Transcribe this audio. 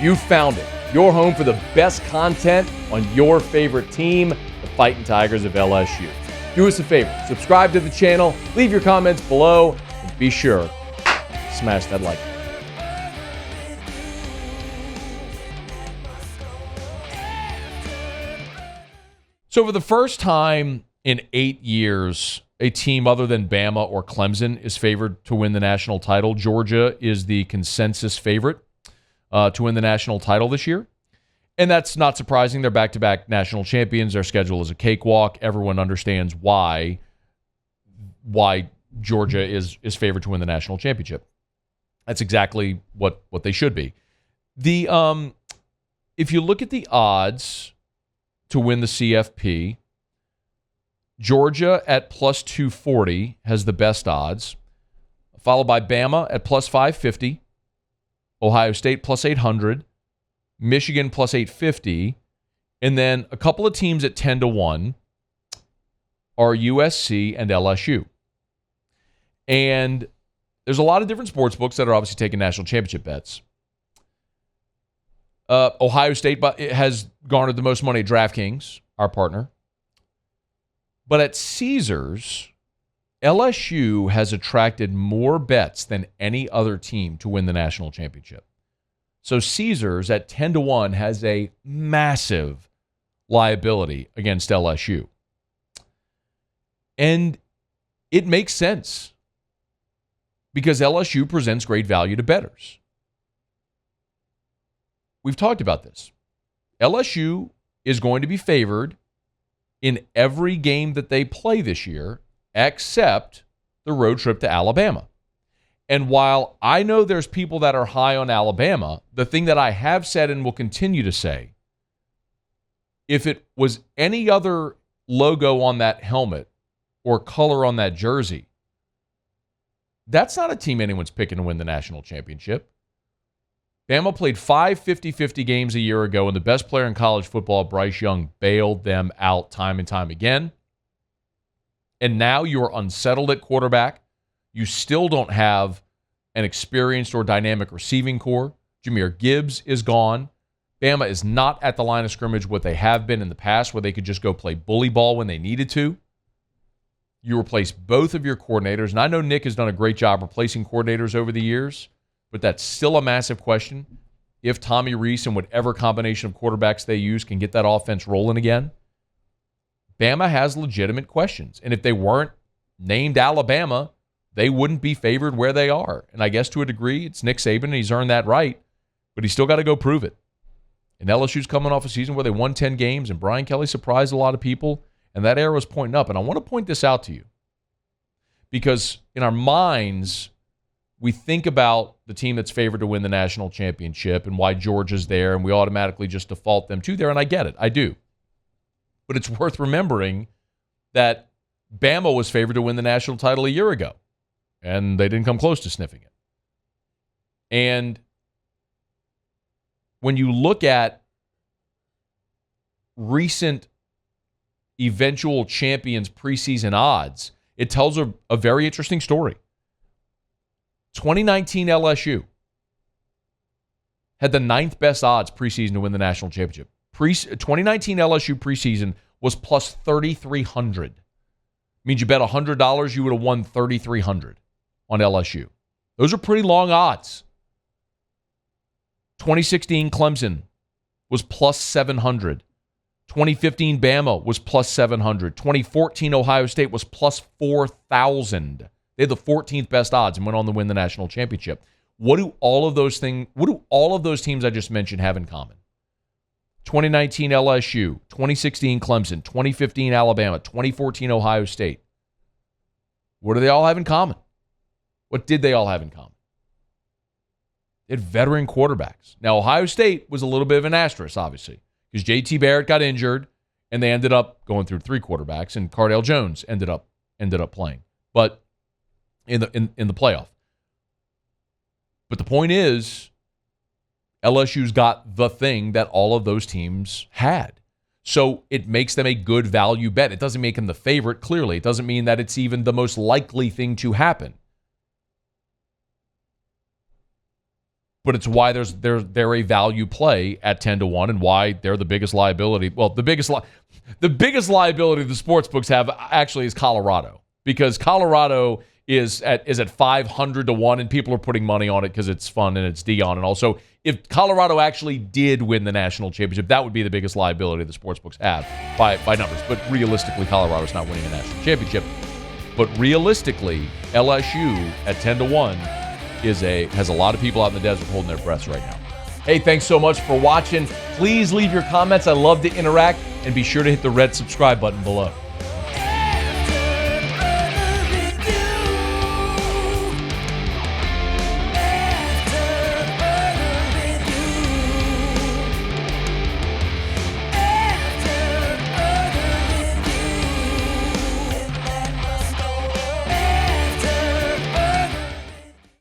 You found it. Your home for the best content on your favorite team, the Fighting Tigers of LSU. Do us a favor, subscribe to the channel, leave your comments below, and be sure to smash that like button. So for the first time in 8 years, a team other than Bama or Clemson is favored to win the national title. Georgia is the consensus favorite to win the national title this year. And that's not surprising. They're back-to-back national champions. Their schedule is a cakewalk. Everyone understands why Georgia is favored to win the national championship. That's exactly what they should be. If you look at the odds to win the CFP, Georgia at plus 240 has the best odds, followed by Bama at plus 550, Ohio State plus 800, Michigan plus 850, and then a couple of teams at 10-1 are USC and LSU. And there's a lot of different sports books that are obviously taking national championship bets. Ohio State has garnered the most money at DraftKings, our partner. But at Caesars, LSU has attracted more bets than any other team to win the national championship. So Caesars at 10-1 has a massive liability against LSU. And it makes sense because LSU presents great value to bettors. We've talked about this. LSU is going to be favored in every game that they play this year, except the road trip to Alabama. And while I know there's people that are high on Alabama, the thing that I have said and will continue to say, if it was any other logo on that helmet or color on that jersey, that's not a team anyone's picking to win the national championship. Bama played 5 50-50 games a year ago, and the best player in college football, Bryce Young, bailed them out time and time again. And now you're unsettled at quarterback. You still don't have an experienced or dynamic receiving core. Jahmyr Gibbs is gone. Bama is not at the line of scrimmage what they have been in the past, where they could just go play bully ball when they needed to. You replace both of your coordinators, and I know Nick has done a great job replacing coordinators over the years, but that's still a massive question. If Tommy Rees and whatever combination of quarterbacks they use can get that offense rolling again, Bama has legitimate questions. And if they weren't named Alabama, they wouldn't be favored where they are. And I guess to a degree, it's Nick Saban, and he's earned that right, but he's still got to go prove it. And LSU's coming off a season where they won 10 games, and Brian Kelly surprised a lot of people, and that arrow was pointing up. And I want to point this out to you because in our minds, we think about the team that's favored to win the national championship and why Georgia's there, and we automatically just default them to there, and I get it. I do. But it's worth remembering that Bama was favored to win the national title a year ago, and they didn't come close to sniffing it. And when you look at recent eventual champions preseason odds, it tells a very interesting story. 2019 LSU had the 9th best odds preseason to win the national championship. 2019 LSU preseason was plus 3,300. Means you bet $100, you would have won 3,300 on LSU. Those are pretty long odds. 2016 Clemson was plus 700. 2015 Bama was plus 700. 2014 Ohio State was plus 4,000. They had the 14th best odds and went on to win the national championship. What do all of those teams I just mentioned have in common? 2019 LSU, 2016 Clemson, 2015 Alabama, 2014 Ohio State. What do they all have in common? What did they all have in common? They had veteran quarterbacks. Now, Ohio State was a little bit of an asterisk, obviously, because J.T. Barrett got injured, and they ended up going through 3 quarterbacks, and Cardale Jones ended up playing, but in the playoff. But the point is, LSU's got the thing that all of those teams had. So it makes them a good value bet. It doesn't make them the favorite, clearly. It doesn't mean that it's even the most likely thing to happen. but it's why they're a value play at 10-1 and why they're the biggest liability. Well, the biggest liability the sportsbooks have actually is Colorado, because Colorado is at 500-1 and people are putting money on it because it's fun and it's Dion. And also, if Colorado actually did win the national championship, that would be the biggest liability the sportsbooks have by numbers. But realistically, Colorado's not winning a national championship. But realistically, LSU at 10-1 has a lot of people out in the desert holding their breaths right now. Hey, thanks so much for watching. Please leave your comments. I love to interact, and be sure to hit the red subscribe button below.